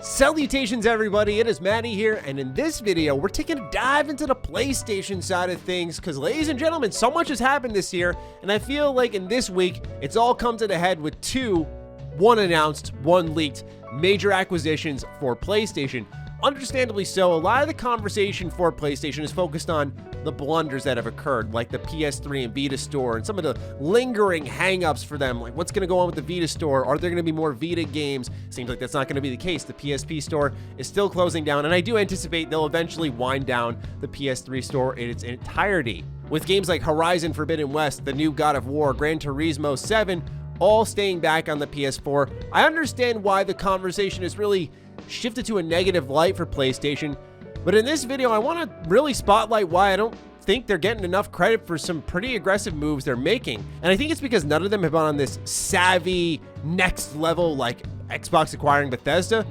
Salutations everybody, it is Matty here, and in this video we're taking a dive into the PlayStation side of things because, ladies and gentlemen, so much has happened this year, and I feel like in this week it's all come to the head with one announced, one leaked major acquisitions for PlayStation. Understandably so, a lot of the conversation for PlayStation is focused on the blunders that have occurred, like the PS3 and Vita store, and some of the lingering hang-ups for them, like what's going to go on with the Vita store. Are there going to be more Vita games? Seems like that's not going to be the case. The PSP store is still closing down, and I do anticipate they'll eventually wind down the PS3 store in its entirety. With games like Horizon Forbidden West, the new God of War, Gran Turismo 7, all staying back on the PS4, I understand why the conversation is really shifted to a negative light for PlayStation, but in this video I want to really spotlight why I don't think they're getting enough credit for some pretty aggressive moves they're making. And I think it's because none of them have been on this savvy next level like Xbox acquiring Bethesda,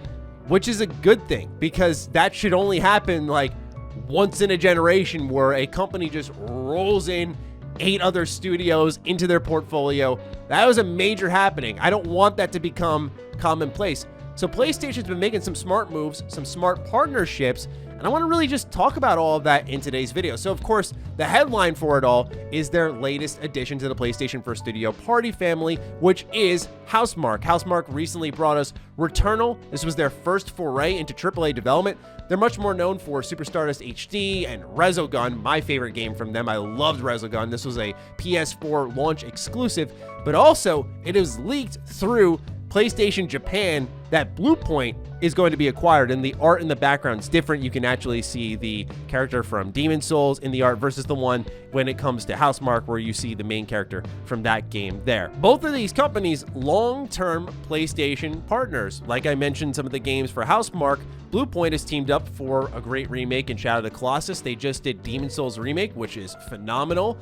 which is a good thing because that should only happen like once in a generation, where a company just rolls in 8 other studios into their portfolio. That was a major happening. I don't want that to become commonplace. So PlayStation's been making some smart moves, some smart partnerships, and I want to really just talk about all of that in today's video. So of course, the headline for it all is their latest addition to the PlayStation First Studio party family, which is housemarque. housemarque recently brought us Returnal. This was their first foray into AAA development. They're much more known for Super Stardust HD and Resogun, my favorite game from them. I loved Resogun. This was a PS4 launch exclusive, but also it is leaked through PlayStation Japan that Bluepoint is going to be acquired, and the art in the background is different. You can actually see the character from Demon's Souls in the art versus the one when it comes to housemarque, where you see the main character from that game there. Both of these companies, long-term PlayStation partners. Like I mentioned, some of the games for housemarque, Bluepoint has teamed up for a great remake in Shadow of the Colossus. They just did Demon's Souls remake, which is phenomenal.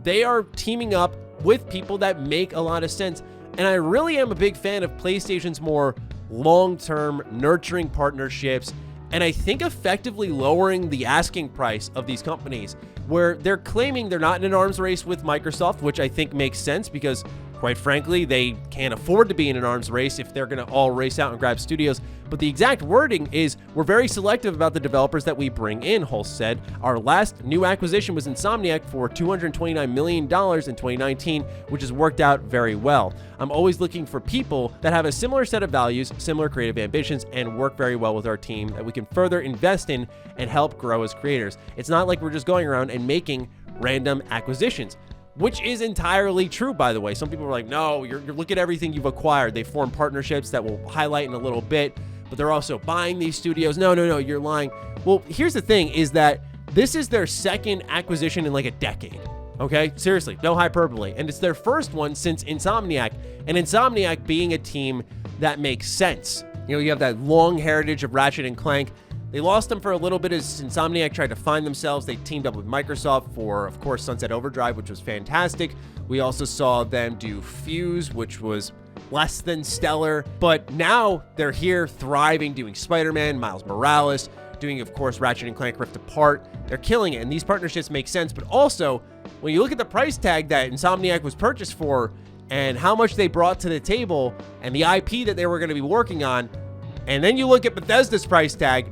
They are teaming up with people that make a lot of sense. And I really am a big fan of PlayStation's more long-term, nurturing partnerships, and I think effectively lowering the asking price of these companies, where they're claiming they're not in an arms race with Microsoft, which I think makes sense because, quite frankly, they can't afford to be in an arms race if they're going to all race out and grab studios. But the exact wording is, we're very selective about the developers that we bring in, Hulse said. Our last new acquisition was Insomniac for $229 million in 2019, which has worked out very well. I'm always looking for people that have a similar set of values, similar creative ambitions, and work very well with our team that we can further invest in and help grow as creators. It's not like we're just going around and making random acquisitions, which is entirely true, by the way. Some people are like, no, you're look at everything you've acquired. They form partnerships that we'll highlight in a little bit, but they're also buying these studios. No, you're lying. Well, here's the thing, is that this is their second acquisition in like a decade. Okay, seriously, no hyperbole. And it's their first one since Insomniac, and Insomniac being a team that makes sense. You know, you have that long heritage of Ratchet and Clank. They lost them for a little bit as Insomniac tried to find themselves. They teamed up with Microsoft for, of course, Sunset Overdrive, which was fantastic. We also saw them do Fuse, which was less than stellar. But now they're here thriving, doing Spider-Man, Miles Morales, doing, of course, Ratchet and Clank Rift Apart. They're killing it, and these partnerships make sense. But also, when you look at the price tag that Insomniac was purchased for and how much they brought to the table and the IP that they were going to be working on, and then you look at Bethesda's price tag,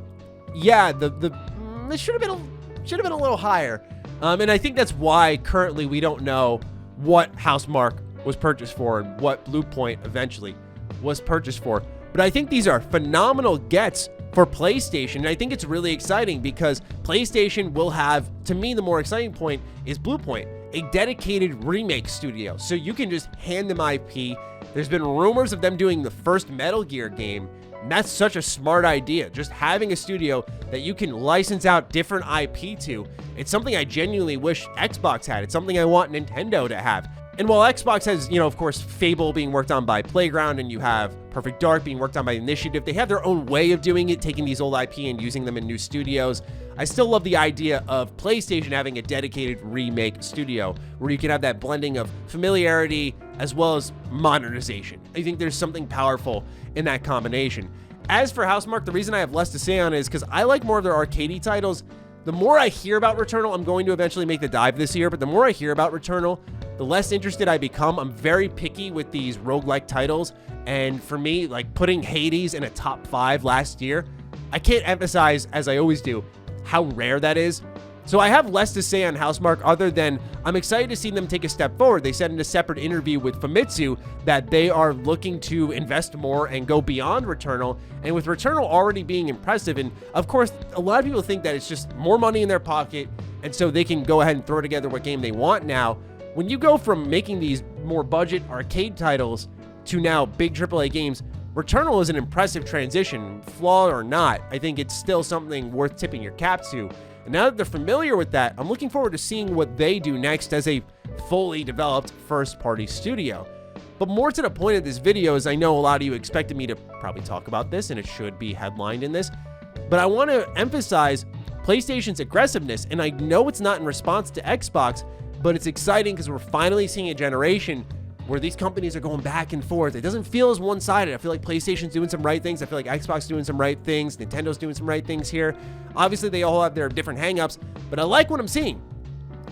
yeah, it should have been a little higher, and I think that's why currently we don't know what housemarque was purchased for and what Bluepoint eventually was purchased for. But I think these are phenomenal gets for PlayStation, and I think it's really exciting because PlayStation will have, to me, the more exciting point is Bluepoint, a dedicated remake studio, so you can just hand them IP. There's been rumors of them doing the first Metal Gear game. And that's such a smart idea, just having a studio that you can license out different IP to. It's something I genuinely wish Xbox had. It's something I want Nintendo to have. And while Xbox has, of course, Fable being worked on by Playground, and you have Perfect Dark being worked on by Initiative, they have their own way of doing it, taking these old IP and using them in new studios. I still love the idea of PlayStation having a dedicated remake studio where you can have that blending of familiarity as well as modernization. I think there's something powerful in that combination. As for housemarque, the reason I have less to say on it is because I like more of their arcadey titles. The more I hear about Returnal, I'm going to eventually make the dive this year, but the more I hear about Returnal, the less interested I become. I'm very picky with these roguelike titles, and for me, like putting Hades in a top 5 last year, I can't emphasize, as I always do, how rare that is. So I have less to say on Housemarque other than I'm excited to see them take a step forward. They said in a separate interview with Famitsu that they are looking to invest more and go beyond Returnal, and with Returnal already being impressive, and of course, a lot of people think that it's just more money in their pocket, and so they can go ahead and throw together what game they want now. When you go from making these more budget arcade titles to now big AAA games, Returnal is an impressive transition, flawed or not. I think it's still something worth tipping your cap to. And now that they're familiar with that, I'm looking forward to seeing what they do next as a fully developed first-party studio. But more to the point of this video is I know a lot of you expected me to probably talk about this, and it should be headlined in this, but I want to emphasize PlayStation's aggressiveness, and I know it's not in response to Xbox, but it's exciting because we're finally seeing a generation where these companies are going back and forth. It doesn't feel as one-sided. I feel like PlayStation's doing some right things. I feel like Xbox doing some right things. Nintendo's doing some right things here. Obviously, they all have their different hang-ups, but I like what I'm seeing.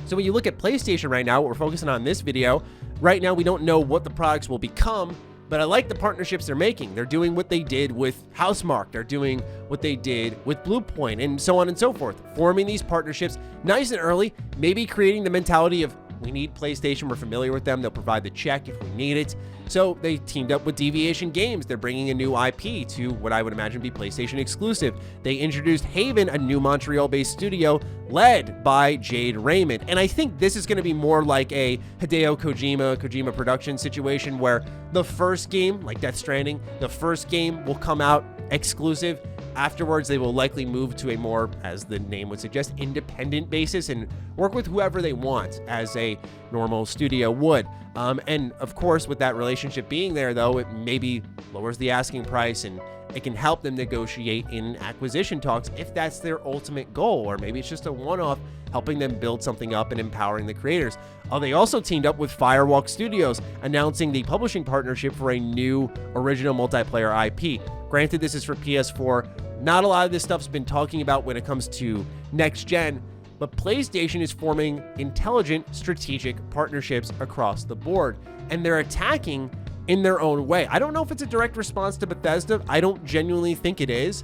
So when you look at PlayStation right now, what we're focusing on in this video, right now we don't know what the products will become, but I like the partnerships they're making. They're doing what they did with Housemarque. They're doing what they did with Bluepoint, and so on and so forth. Forming these partnerships nice and early, maybe creating the mentality of, we need PlayStation, we're familiar with them, they'll provide the check if we need it. So they teamed up with Deviation Games. They're bringing a new IP to what I would imagine be PlayStation exclusive. They introduced Haven, a new Montreal-based studio led by Jade Raymond. And I think this is going to be more like a Hideo Kojima production situation where the first game, like Death Stranding, the first game will come out exclusive. Afterwards, they will likely move to a more, as the name would suggest, independent basis and work with whoever they want as a normal studio would. And of course, with that relationship being there, though, it maybe lowers the asking price and it can help them negotiate in acquisition talks if that's their ultimate goal, or maybe it's just a one-off helping them build something up and empowering the creators. They also teamed up with Firewalk Studios, announcing the publishing partnership for a new original multiplayer IP. Granted, this is for PS4. Not a lot of this stuff's been talking about when it comes to next gen, but PlayStation is forming intelligent strategic partnerships across the board, and they're attacking in their own way. I don't know if it's a direct response to Bethesda. I don't genuinely think it is,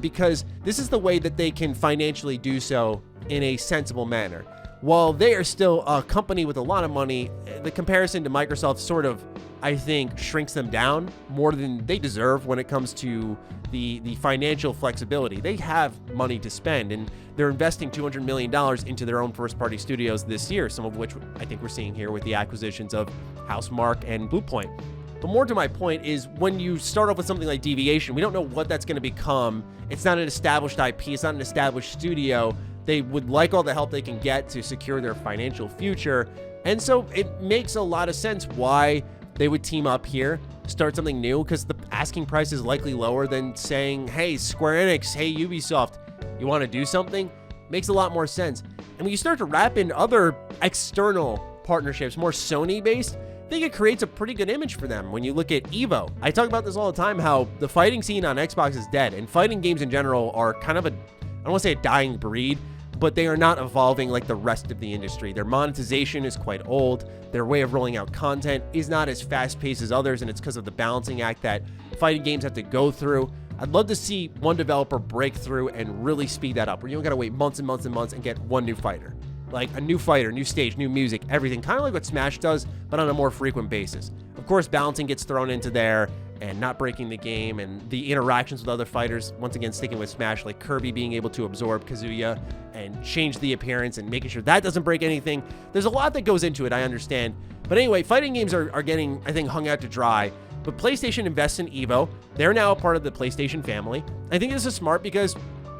because this is the way that they can financially do so in a sensible manner. While they are still a company with a lot of money, the comparison to Microsoft sort of, I think, shrinks them down more than they deserve when it comes to the financial flexibility. They have money to spend, and they're investing $200 million into their own first-party studios this year, some of which I think we're seeing here with the acquisitions of Housemarque and Bluepoint. But more to my point is when you start off with something like Deviation, we don't know what that's going to become. It's not an established IP. It's not an established studio. They would like all the help they can get to secure their financial future. And so it makes a lot of sense why they would team up here, start something new, because the asking price is likely lower than saying, hey, Square Enix, hey, Ubisoft, you want to do something? Makes a lot more sense. And when you start to wrap in other external partnerships, more Sony-based, I think it creates a pretty good image for them. When you look at Evo, I talk about this all the time, how the fighting scene on Xbox is dead, and fighting games in general are kind of I don't want to say a dying breed, but they are not evolving like the rest of the industry. Their monetization is quite old. Their way of rolling out content is not as fast-paced as others, and it's because of the balancing act that fighting games have to go through. I'd love to see one developer break through and really speed that up, where you don't got to wait months and months and months and get one new fighter. Like a new fighter, new stage, new music, everything. Kind of like what Smash does, but on a more frequent basis. Of course, balancing gets thrown into there, and not breaking the game, and the interactions with other fighters, once again sticking with Smash, like Kirby being able to absorb Kazuya and change the appearance and making sure that doesn't break anything. There's a lot that goes into it, I understand. But anyway, fighting games are getting, I think, hung out to dry. But PlayStation invests in Evo. They're now a part of the PlayStation family. I think this is smart because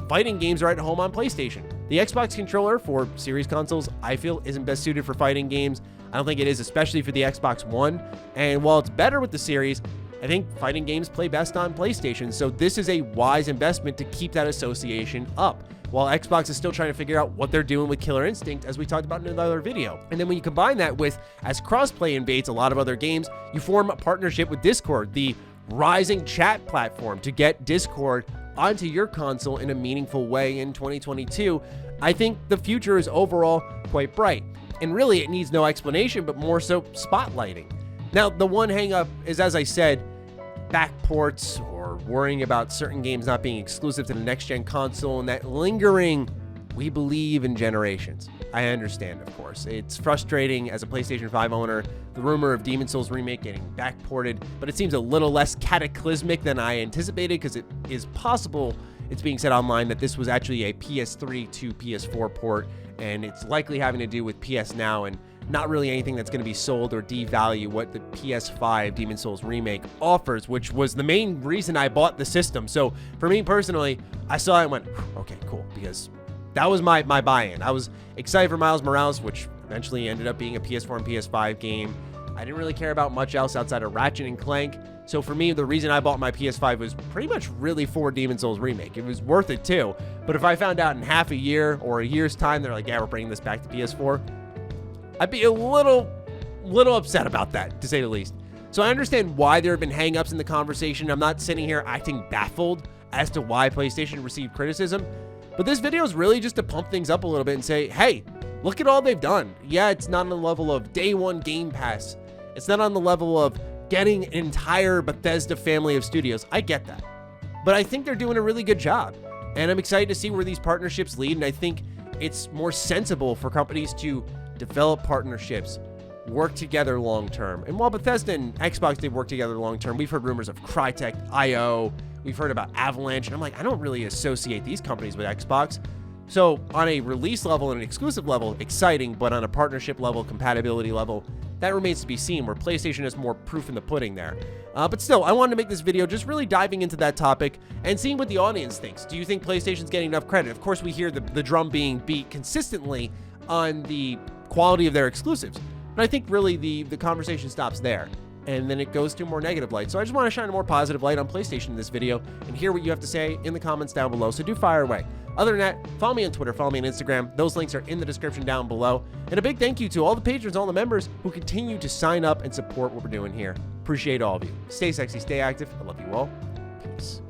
fighting games are at home on PlayStation. The Xbox controller for series consoles, I feel, isn't best suited for fighting games. I don't think it is, especially for the Xbox One. And while it's better with the series, I think fighting games play best on PlayStation, so this is a wise investment to keep that association up, while Xbox is still trying to figure out what they're doing with Killer Instinct, as we talked about in another video. And then when you combine that with, as crossplay invades a lot of other games, you form a partnership with Discord, the rising chat platform, to get Discord onto your console in a meaningful way in 2022. I think the future is overall quite bright. And really, it needs no explanation, but more so spotlighting. Now, the one hang-up is, as I said, backports or worrying about certain games not being exclusive to the next-gen console and that lingering, we believe in generations. I understand, of course. It's frustrating as a PlayStation 5 owner, the rumor of Demon's Souls Remake getting backported, but it seems a little less cataclysmic than I anticipated because it is possible, it's being said online, that this was actually a PS3 to PS4 port, and it's likely having to do with PS Now and not really anything that's going to be sold or devalue what the PS5 Demon's Souls Remake offers, which was the main reason I bought the system. So for me personally, I saw it and went, okay, cool, because that was my buy-in. I was excited for Miles Morales, which eventually ended up being a PS4 and PS5 game. I didn't really care about much else outside of Ratchet and Clank. So for me, the reason I bought my PS5 was pretty much really for Demon's Souls Remake. It was worth it too. But if I found out in half a year or a year's time, they're like, yeah, we're bringing this back to PS4, I'd be a little upset about that, to say the least. So I understand why there have been hang-ups in the conversation. I'm not sitting here acting baffled as to why PlayStation received criticism. But this video is really just to pump things up a little bit and say, hey, look at all they've done. Yeah, it's not on the level of day one Game Pass. It's not on the level of getting an entire Bethesda family of studios. I get that. But I think they're doing a really good job. And I'm excited to see where these partnerships lead. And I think it's more sensible for companies to develop partnerships, work together long term. And while Bethesda and Xbox did work together long term, we've heard rumors of Crytek, IO, we've heard about Avalanche, and I'm like, I don't really associate these companies with Xbox. So on a release level and an exclusive level, exciting, but on a partnership level, compatibility level, that remains to be seen, where PlayStation has more proof in the pudding there. But still, I wanted to make this video just really diving into that topic and seeing what the audience thinks. Do you think PlayStation's getting enough credit? Of course, we hear the drum being beat consistently on the quality of their exclusives. But I think really the conversation stops there, and then it goes to a more negative light. So I just want to shine a more positive light on PlayStation in this video and hear what you have to say in the comments down below. So do fire away. Other than that, follow me on Twitter, follow me on Instagram. Those links are in the description down below. And a big thank you to all the patrons, all the members who continue to sign up and support what we're doing here. Appreciate all of you. Stay sexy, stay active. I love you all. Peace.